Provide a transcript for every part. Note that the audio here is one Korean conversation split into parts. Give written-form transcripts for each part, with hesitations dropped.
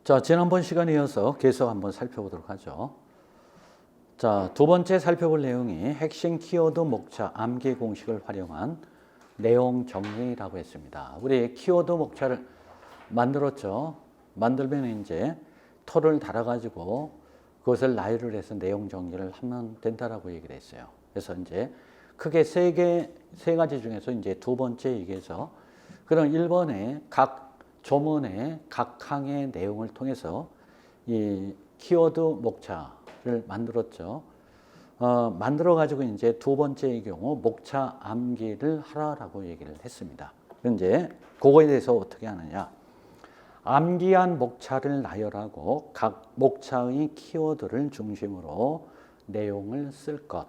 자, 지난번 시간에 이어서 계속 한번 살펴보도록 하죠. 자, 두 번째 살펴볼 내용이 핵심 키워드 목차 암기 공식을 활용한 내용 정리라고 했습니다. 우리 키워드 목차를 만들었죠. 만들면 이제 털을 달아가지고 그것을 나열을 해서 내용 정리를 하면 된다라고 얘기를 했어요. 그래서 이제 크게 세 가지 중에서 이제 두 번째 얘기해서 그런 1번에 각 조문의 각 항의 내용을 통해서 이 키워드 목차를 만들었죠. 만들어 가지고 이제 두 번째의 경우 목차 암기를 하라라고 얘기를 했습니다. 이제 그거에 대해서 어떻게 하느냐? 암기한 목차를 나열하고 각 목차의 키워드를 중심으로 내용을 쓸 것.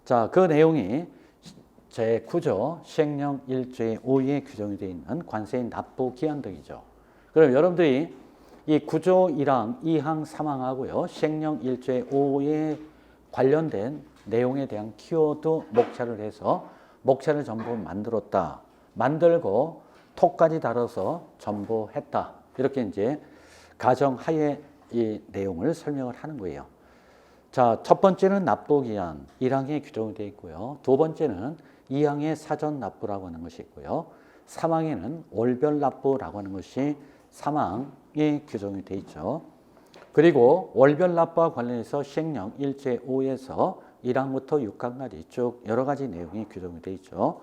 자, 그 내용이 제9조 시행령 1조의 5에 규정이 되어 있는 관세인 납부 기한 등이죠. 그럼 여러분들이 이 9조 1항, 2항, 3항하고요. 시행령 1조의 5에 관련된 내용에 대한 키워드 목차를 해서 목차를 전부 만들었다. 만들고 톡까지 달아서 전부 했다. 이렇게 이제 가정하에 이 내용을 설명을 하는 거예요. 자, 첫 번째는 납부기한 1항에 규정이 되어 있고요. 두 번째는 2항의 사전 납부라고 하는 것이 있고요. 3항에는 월별 납부라고 하는 것이 3항에 규정이 되어 있죠. 그리고 월별 납부와 관련해서 시행령 1조 5에서 1항부터 6항까지 쭉 여러 가지 내용이 규정이 되어 있죠.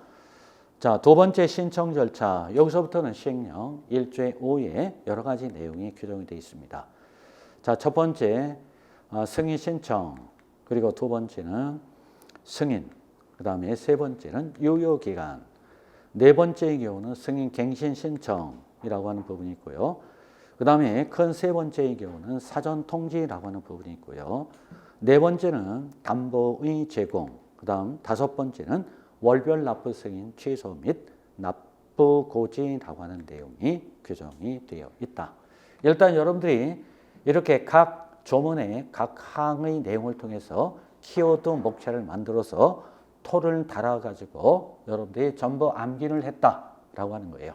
자, 두 번째 신청 절차. 여기서부터는 시행령 1조 5에 여러 가지 내용이 규정이 되어 있습니다. 자, 첫 번째 승인 신청, 그리고 두 번째는 승인, 그 다음에 세 번째는 유효기간, 네 번째의 경우는 승인 갱신 신청이라고 하는 부분이 있고요. 그 다음에 큰 세 번째의 경우는 사전 통지라고 하는 부분이 있고요. 네 번째는 담보의 제공, 그 다음 다섯 번째는 월별 납부 승인 취소 및 납부 고지라고 하는 내용이 규정이 되어 있다. 일단 여러분들이 이렇게 각 조문의 각 항의 내용을 통해서 키워드 목차를 만들어서 톨을 달아가지고 여러분들이 전부 암기를 했다라고 하는 거예요.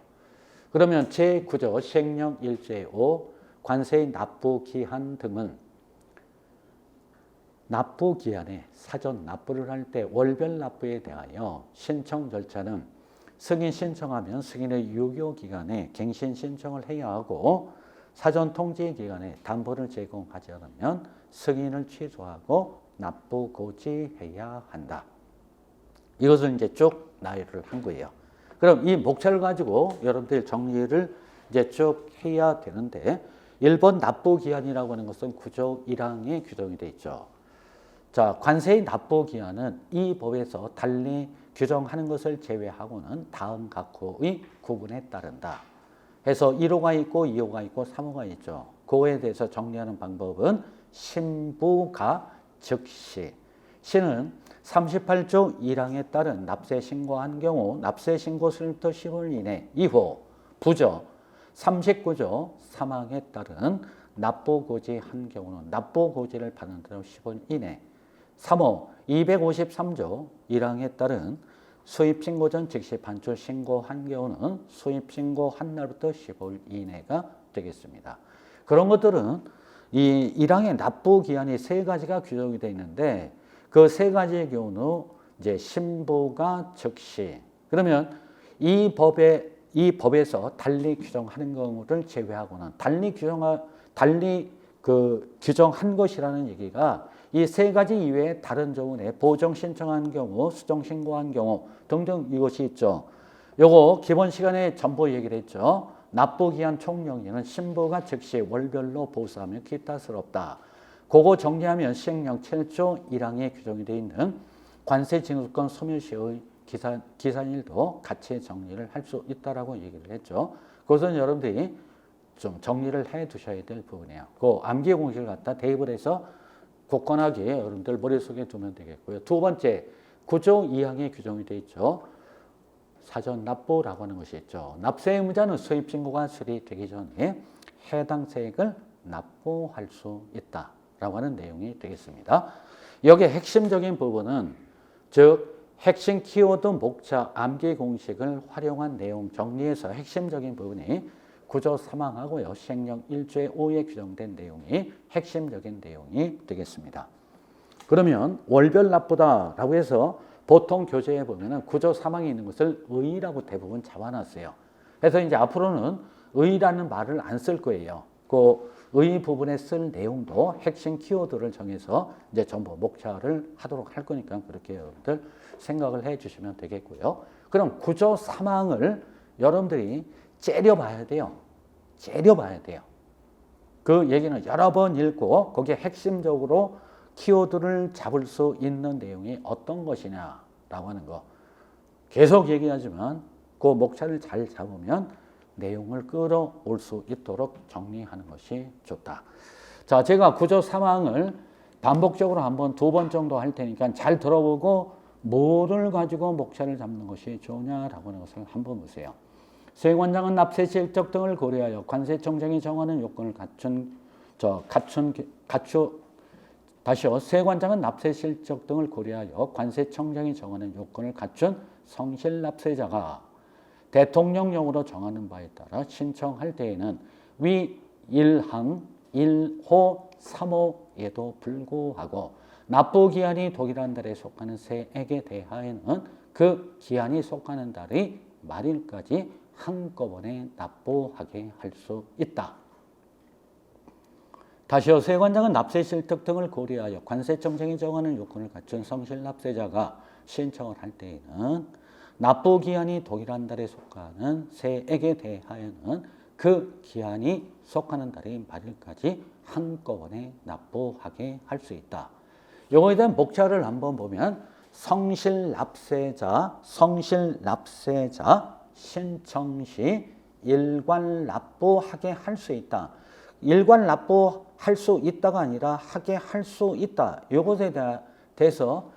그러면 제9조 시행령 1조 5 관세의 납부 기한 등은 납부 기한에 사전 납부를 할 때 월별 납부에 대하여 신청 절차는 승인 신청하면 승인의 유효 기간에 갱신 신청을 해야 하고 사전 통지 기간에 담보를 제공하지 않으면 승인을 취소하고 납부 고지해야 한다. 이것을 이제 쭉 나열을 한 거예요. 그럼 이 목차를 가지고 여러분들 정리를 이제 쭉 해야 되는데 1번 납부 기한이라고 하는 것은 9조 1항에 규정이 되어 있죠. 자, 관세의 납부 기한은 이 법에서 달리 규정하는 것을 제외하고는 다음 각호의 구분에 따른다. 해서 1호가 있고 2호가 있고 3호가 있죠. 그거에 대해서 정리하는 방법은 신부가 즉시. 시는 38조 1항에 따른 납세 신고한 경우 납세 신고 수일부터 10월 이내 이후 부조 39조 3항에 따른 납부 고지한 경우는 납부 고지를 받는 대로 10월 이내 3호 253조 1항에 따른 수입 신고 전 즉시 반출 신고한 경우는 수입 신고한 날부터 10월 이내가 되겠습니다. 그런 것들은 이 1항의 납부 기한이 세 가지가 규정이 되어 있는데 그 세 가지의 경우는 이제 신부가 즉시. 그러면 이 법에서 달리 규정하는 경우를 제외하고는 달리 규정한 것이라는 얘기가 이 세 가지 이외에 다른 조문에 보정 신청한 경우, 수정 신고한 경우 등등 이것이 있죠. 요거 기본 시간에 전부 얘기를 했죠. 납부 기한 총령에는 신부가 즉시 월별로 보수하며 기타스럽다. 그거 정리하면 시행령 7조 1항에 규정이 되어 있는 관세 징수권 소멸시의 기산일도 같이 정리를 할 수 있다라고 얘기를 했죠. 그것은 여러분들이 좀 정리를 해 두셔야 될 부분이에요. 그 암기 공식을 갖다 대입을 해서 굳건하게 여러분들 머릿속에 두면 되겠고요. 두 번째, 9조 2항에 규정이 되어 있죠. 사전 납부라고 하는 것이 있죠. 납세 의무자는 수입 신고가 수리되기 전에 해당 세액을 납부할 수 있다. 라고 하는 내용이 되겠습니다. 여기에 핵심적인 부분은 즉 핵심 키워드 목차 암기 공식을 활용한 내용 정리에서 핵심적인 부분이 구조 3항하고요. 시행령 1조의 5에 규정된 내용이 핵심적인 내용이 되겠습니다. 그러면 월별 납부다라고 해서 보통 교재에 보면은 구조 3항에 있는 것을 의라고 대부분 잡아놨어요. 그래서 이제 앞으로는 의라는 말을 안 쓸 거예요. 그 의 부분에 쓸 내용도 핵심 키워드를 정해서 이제 전부 목차를 하도록 할 거니까 그렇게 여러분들 생각을 해 주시면 되겠고요. 그럼 구조 3항을 여러분들이 째려봐야 돼요. 째려봐야 돼요. 그 얘기는 여러 번 읽고 거기에 핵심적으로 키워드를 잡을 수 있는 내용이 어떤 것이냐라고 하는 거. 계속 얘기하지만 그 목차를 잘 잡으면 내용을 끌어올 수 있도록 정리하는 것이 좋다. 자, 제가 구조 3항을 반복적으로 한번 2번 정도 할 테니까 잘 들어보고 뭐를 가지고 목차를 잡는 것이 좋냐라고 하는 것을 한번 보세요. 세관장은 납세 실적 등을 고려하여 관세청장이 정하는 요건을 다시요. 세관장은 납세 실적 등을 고려하여 관세청장이 정하는 요건을 갖춘 성실 납세자가 대통령령으로 정하는 바에 따라 신청할 때에는 위 1항 1호 3호에도 불구하고 납부기한이 동일한 달에 속하는 세액에 대하여는 그 기한이 속하는 달의 말일까지 한꺼번에 납부하게 할 수 있다. 다시요. 세관장은 납세 실적 등을 고려하여 관세청장이 정하는 요건을 갖춘 성실 납세자가 신청을 할 때에는 납부기한이 동일한 달에 속하는 세액에 대하여는 그 기한이 속하는 달의 말일까지 한꺼번에 납부하게 할 수 있다. 요거에 대한 목차를 한번 보면 성실 납세자 신청 시 일괄 납부하게 할 수 있다. 일괄 납부할 수 있다가 아니라 하게 할 수 있다. 요것에 대해서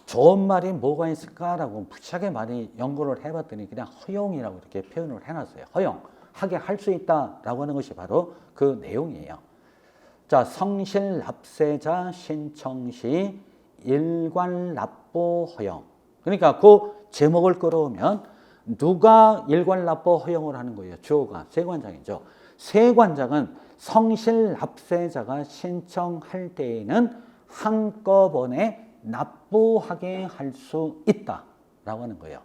좋은 말이 뭐가 있을까라고 무지하게 많이 연구를 해봤더니 그냥 허용이라고 이렇게 표현을 해놨어요. 허용, 하게 할 수 있다라고 하는 것이 바로 그 내용이에요. 자, 성실 납세자 신청 시 일괄 납부 허용. 그러니까 그 제목을 끌어오면 누가 일괄 납부 허용을 하는 거예요? 주어가 세관장이죠. 세관장은 성실 납세자가 신청할 때에는 한꺼번에 납부하게 할 수 있다라고 하는 거예요.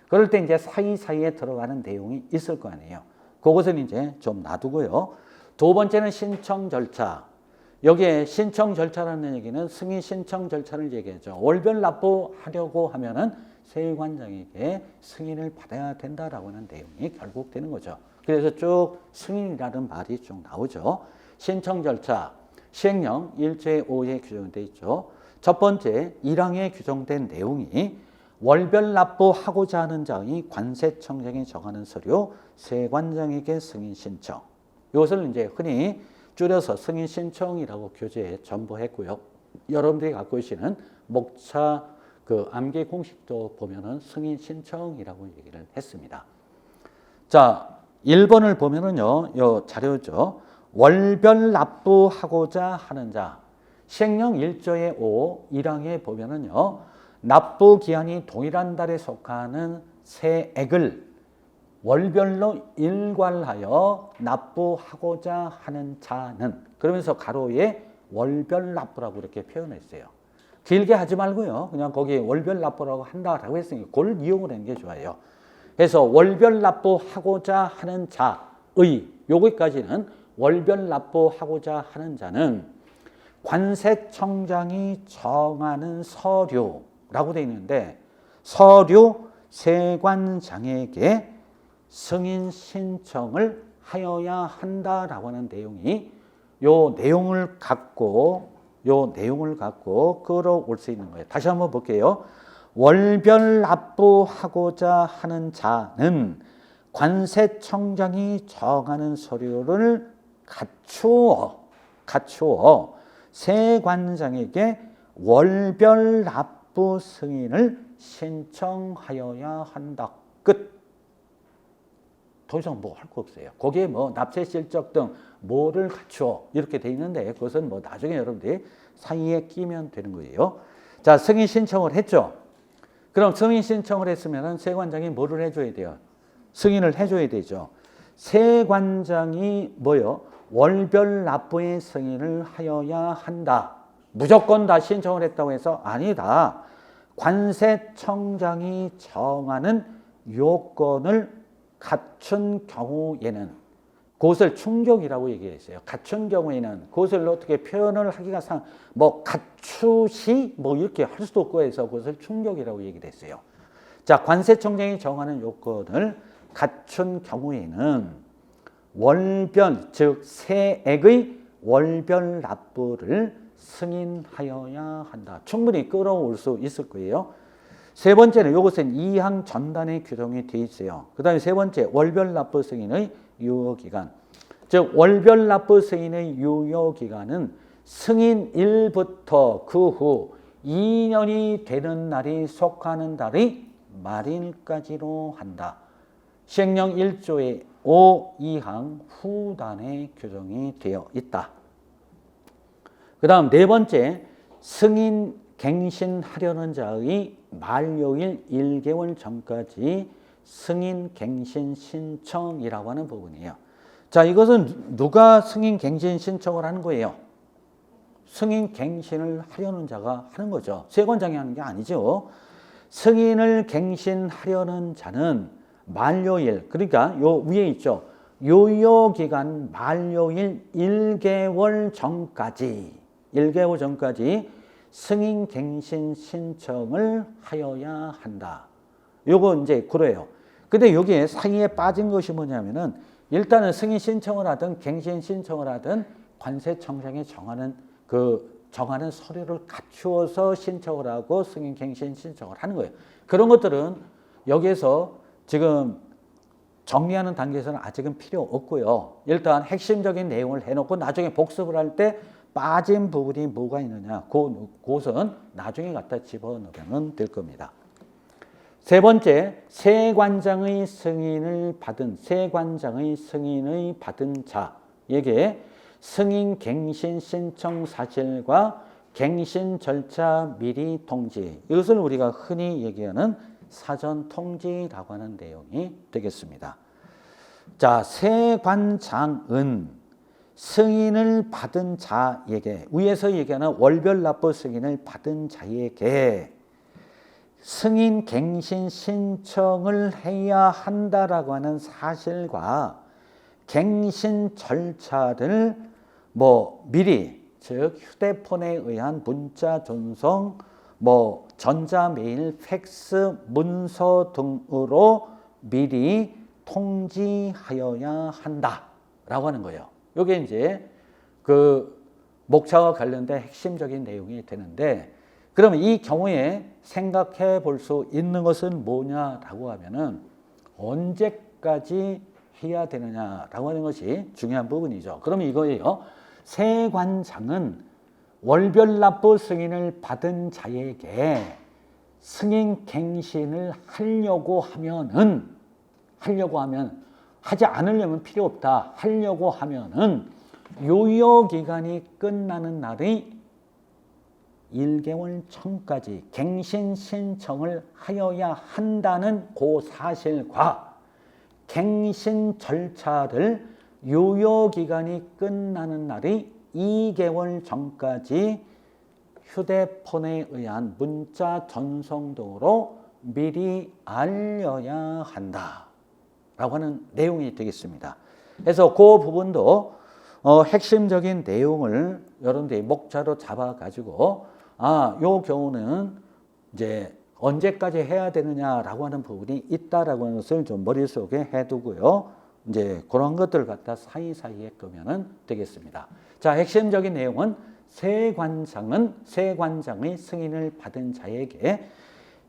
그럴 때 이제 사이사이에 들어가는 내용이 있을 거 아니에요. 그것은 이제 좀 놔두고요. 2번째는 신청 절차. 여기에 신청 절차라는 얘기는 승인 신청 절차를 얘기하죠. 월별 납부하려고 하면은 세관장에게 승인을 받아야 된다라고 하는 내용이 결국 되는 거죠. 그래서 쭉 승인이라는 말이 쭉 나오죠. 신청 절차, 시행령 1조의 5에 규정되어 있죠. 첫 번째, 1항에 규정된 내용이 월별 납부하고자 하는 자의 관세청장이 정하는 서류 세관장에게 승인 신청. 이것을 이제 흔히 줄여서 승인 신청이라고 교재에 전부했고요. 여러분들이 갖고 계시는 목차 그 암기 공식도 보면은 승인 신청이라고 얘기를 했습니다. 자, 1번을 보면은요, 요 자료죠. 월별 납부하고자 하는 자. 시행령 1조의 5, 1항에 보면은요, 납부 기한이 동일한 달에 속하는 세액을 월별로 일괄하여 납부하고자 하는 자는, 그러면서 가로에 월별 납부라고 이렇게 표현했어요. 길게 하지 말고요. 그냥 거기 월별 납부라고 한다라고 했으니 그걸 이용을 하는 게 좋아요. 그래서 월별 납부하고자 하는 자의, 여기까지는 월별 납부하고자 하는 자는 관세청장이 정하는 서류라고 되어 있는데 서류 세관장에게 승인 신청을 하여야 한다라고 하는 내용이 요 내용을 갖고 끌어올 수 있는 거예요. 다시 한번 볼게요. 월별 납부하고자 하는 자는 관세청장이 정하는 서류를 갖추어 세관장에게 월별 납부 승인을 신청하여야 한다. 끝. 더 이상 뭐 할 거 없어요. 거기에 뭐 납세 실적 등 뭐를 갖추어 이렇게 돼 있는데 그것은 뭐 나중에 여러분들이 사이에 끼면 되는 거예요. 자, 승인 신청을 했죠. 그럼 승인 신청을 했으면 세관장이 뭐를 해줘야 돼요? 승인을 해줘야 되죠. 세관장이 뭐요? 월별 납부의 승인을 하여야 한다. 무조건 다 신청을 했다고 해서 아니다. 관세청장이 정하는 요건을 갖춘 경우에는, 그것을 충족이라고 얘기했어요. 갖춘 경우에는 그것을 어떻게 표현을 하기가 뭐 갖추시 뭐 이렇게 할 수도 없고 해서 그것을 충족이라고 얘기를 했어요. 자, 관세청장이 정하는 요건을 갖춘 경우에는 월별, 즉 세액의 월별 납부를 승인하여야 한다. 충분히 끌어올 수 있을 거예요. 세 번째는 이것은 2항 전단에 규정이 되어 있어요. 그 다음에 세 번째, 월별 납부 승인의 유효기간. 즉 월별 납부 승인의 유효기간은 승인일부터 그 후 2년이 되는 날이 속하는 달의 말일까지로 한다. 시행령 1조의 5, 2항 후단에 규정이 되어 있다. 그 다음 네 번째, 승인 갱신하려는 자의 만료일 1개월 전까지 승인 갱신 신청이라고 하는 부분이에요. 자, 이것은 누가 승인 갱신 신청을 하는 거예요? 승인 갱신을 하려는 자가 하는 거죠. 세관장이 하는 게 아니죠. 승인을 갱신하려는 자는 만료일, 그러니까 요 위에 있죠. 유효기간 만료일 1개월 전까지, 1개월 전까지 승인 갱신 신청을 하여야 한다. 요거 이제 그래요. 근데 여기에 사이에 빠진 것이 뭐냐면은 일단은 승인 신청을 하든 갱신 신청을 하든 관세청장이 정하는 서류를 갖추어서 신청을 하고 승인 갱신 신청을 하는 거예요. 그런 것들은 여기에서 지금 정리하는 단계에서는 아직은 필요 없고요. 일단 핵심적인 내용을 해놓고 나중에 복습을 할 때 빠진 부분이 뭐가 있느냐, 그것은 나중에 갖다 집어넣으면 될 겁니다. 세 번째, 세관장의 승인을 받은 자에게 승인 갱신 신청 사실과 갱신 절차 미리 통지, 이것을 우리가 흔히 얘기하는 사전 통지라고 하는 내용이 되겠습니다. 자, 세관장은 승인을 받은 자에게, 위에서 얘기하는 월별 납부 승인을 받은 자에게 승인 갱신 신청을 해야 한다라고 하는 사실과 갱신 절차를 미리, 즉 휴대폰에 의한 문자 전송, 전자메일, 팩스, 문서 등으로 미리 통지하여야 한다라고 하는 거예요. 이게 이제 그 목차와 관련된 핵심적인 내용이 되는데, 그러면 이 경우에 생각해 볼 수 있는 것은 뭐냐라고 하면은 언제까지 해야 되느냐라고 하는 것이 중요한 부분이죠. 그러면 이거예요. 세관장은 월별 납부 승인을 받은 자에게 승인 갱신을 하려고 하면 하지 않으려면 필요 없다. 하려고 하면은 유효기간이 끝나는 날의 1개월 전까지 갱신 신청을 하여야 한다는 그 사실과 갱신 절차를 유효기간이 끝나는 날의 2개월 전까지 휴대폰에 의한 문자 전송 등으로 미리 알려야 한다라고 하는 내용이 되겠습니다. 그래서 그 부분도 핵심적인 내용을 여러분들이 목차로 잡아가지고 요 경우는 이제 언제까지 해야 되느냐라고 하는 부분이 있다라고 하는 것을 좀 머릿속에 해두고요. 이제 그런 것들을 갖다 사이사이에 끄면 되겠습니다. 자, 핵심적인 내용은 세관장의 승인을 받은 자에게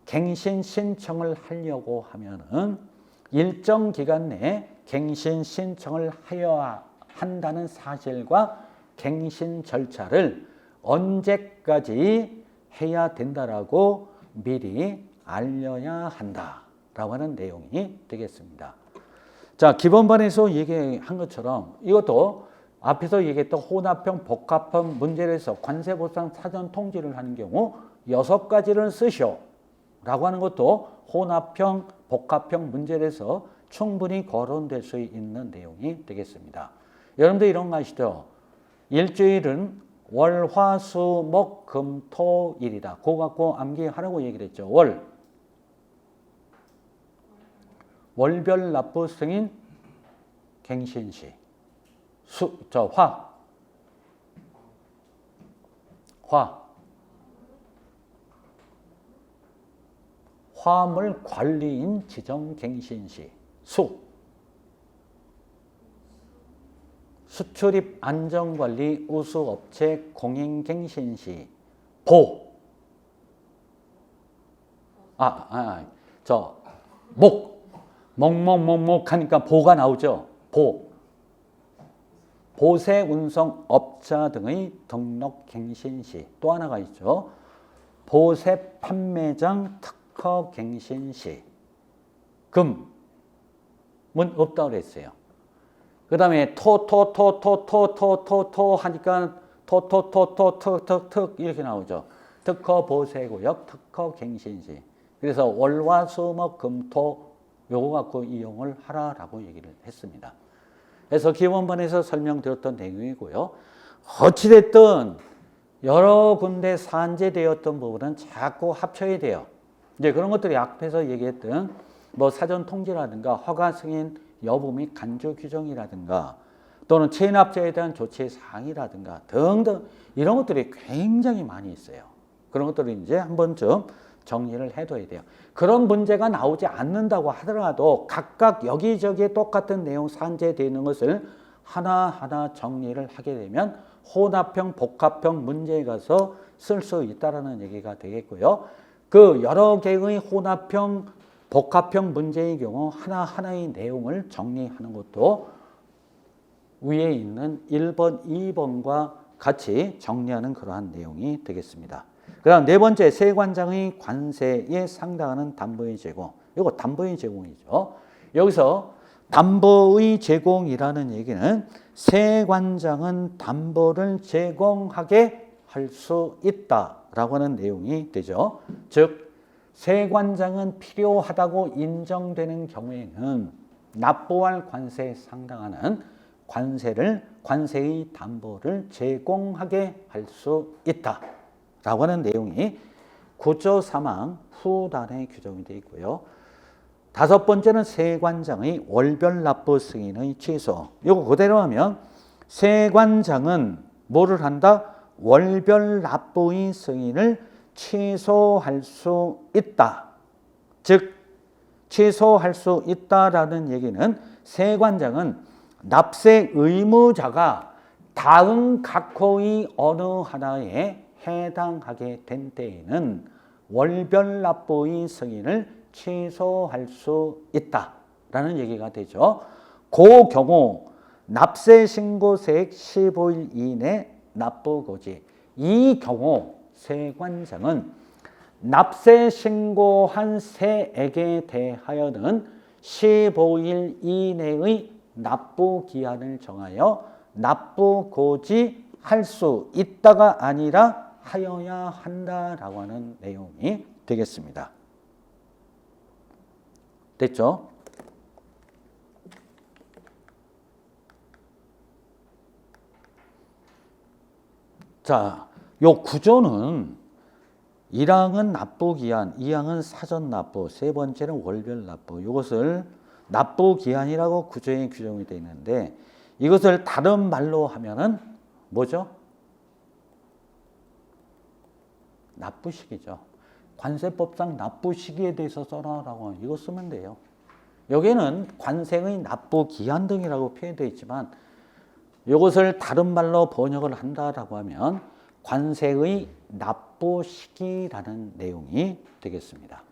갱신 신청을 하려고 하면은 일정 기간 내에 갱신 신청을 하여야 한다는 사실과 갱신 절차를 언제까지 해야 된다라고 미리 알려야 한다라고 하는 내용이 되겠습니다. 자, 기본반에서 얘기한 것처럼 이것도 앞에서 얘기했던 혼합형, 복합형 문제를 해서 관세보상 사전 통지를 하는 경우 6가지를 쓰시오 라고 하는 것도 혼합형, 복합형 문제를 해서 충분히 거론될 수 있는 내용이 되겠습니다. 여러분들 이런 거 아시죠? 일주일은 월, 화, 수, 목, 금, 토, 일이다. 그거 갖고 암기하라고 얘기를 했죠. 월별 납부 승인 갱신시. 화물 관리인 지정 갱신시. 수출입 안전관리 우수업체 공인갱신시. 목목 하니까 보가 나오죠. 보세 운송업자 등의 등록 갱신시. 또 하나가 있죠. 보세 판매장 특허 갱신시. 금은 없다고 그랬어요. 그 다음에 토 하니까 토 이렇게 나오죠. 특허 보세구역 특허 갱신시. 그래서 월화 수목 금토 요거 갖고 이용을 하라라고 얘기를 했습니다. 그래서 기본반에서 설명드렸던 내용이고요. 어찌됐든 여러 군데 산재되었던 부분은 자꾸 합쳐야 돼요. 이제 그런 것들이 앞에서 얘기했던 뭐 사전 통지라든가 허가 승인 여부 및 간주 규정이라든가 또는 체납자에 대한 조치 사항이라든가 등등 이런 것들이 굉장히 많이 있어요. 그런 것들을 이제 한 번쯤 정리를 해둬야 돼요. 그런 문제가 나오지 않는다고 하더라도 각각 여기저기에 똑같은 내용 산재되는 것을 하나하나 정리를 하게 되면 혼합형, 복합형 문제에 가서 쓸 수 있다라는 얘기가 되겠고요. 그 여러 개의 혼합형, 복합형 문제의 경우 하나하나의 내용을 정리하는 것도 위에 있는 1번, 2번과 같이 정리하는 그러한 내용이 되겠습니다. 그 다음 네 번째, 세관장의 관세에 상당하는 담보의 제공. 이거 담보의 제공이죠. 여기서 담보의 제공이라는 얘기는 세관장은 담보를 제공하게 할 수 있다라고 하는 내용이 되죠. 즉 세관장은 필요하다고 인정되는 경우에는 납부할 관세에 상당하는 관세의 담보를 제공하게 할 수 있다라고 하는 내용이 9조 3항 후단에 규정이 되어 있고요. 다섯 번째는 세관장의 월별 납부 승인의 취소. 이거 그대로 하면 세관장은 뭐를 한다? 월별 납부의 승인을 취소할 수 있다. 즉 취소할 수 있다라는 얘기는 세관장은 납세 의무자가 다음 각 호의 어느 하나에 해당하게 된 때에는 월별 납부의 승인을 취소할 수 있다라는 얘기가 되죠. 그 경우 납세 신고세액 15일 이내 납부고지. 이 경우 세관장은 납세 신고한 세액에 대하여는 15일 이내의 납부 기한을 정하여 납부고지할 수 있다가 아니라 하여야 한다라고 하는 내용이 되겠습니다. 됐죠? 자, 요 구조는 1항은 납부기한, 2항은 사전납부, 세 번째는 월별 납부. 이것을 납부기한이라고 구조에 규정이 되어 있는데 이것을 다른 말로 하면은 뭐죠? 납부시기죠. 관세법상 납부시기에 대해서 써라라고 이거 쓰면 돼요. 여기는 관세의 납부기한 등이라고 표현되어 있지만 이것을 다른 말로 번역을 한다라고 하면 관세의 납부 시기라는 내용이 되겠습니다.